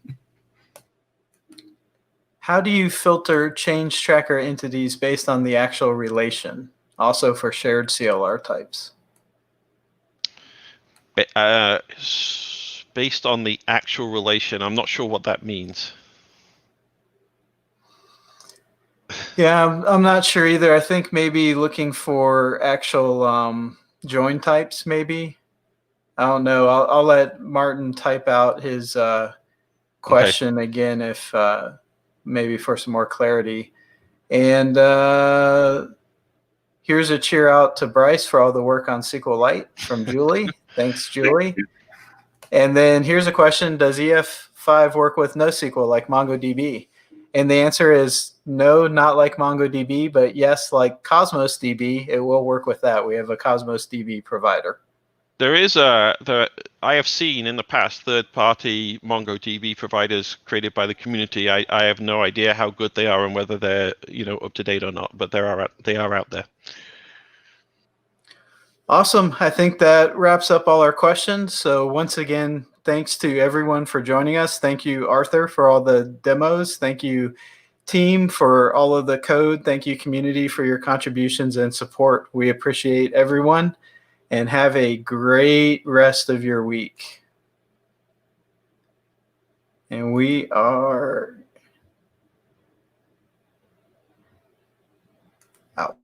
How do you filter change tracker entities based on the actual relation? Also for shared CLR types. Based on the actual relation, I'm not sure what that means. Yeah, I'm not sure either. I think maybe looking for actual join types, maybe. I don't know. I'll let Martin type out his question again if maybe for some more clarity. And here's a cheer out to Bryce for all the work on SQLite from Julie. Thanks, Julie. And then here's a question. Does EF5 work with NoSQL like MongoDB? And the answer is no, not like MongoDB, but yes, like Cosmos DB, it will work with that. We have a Cosmos DB provider. There is I have seen in the past third-party MongoDB providers created by the community. I have no idea how good they are and whether they're up to date or not, but they are out there. Awesome. I think that wraps up all our questions. So once again, thanks to everyone for joining us. Thank you, Arthur, for all the demos. Thank you, team, for all of the code. Thank you, community, for your contributions and support. We appreciate everyone, and have a great rest of your week. And we are out.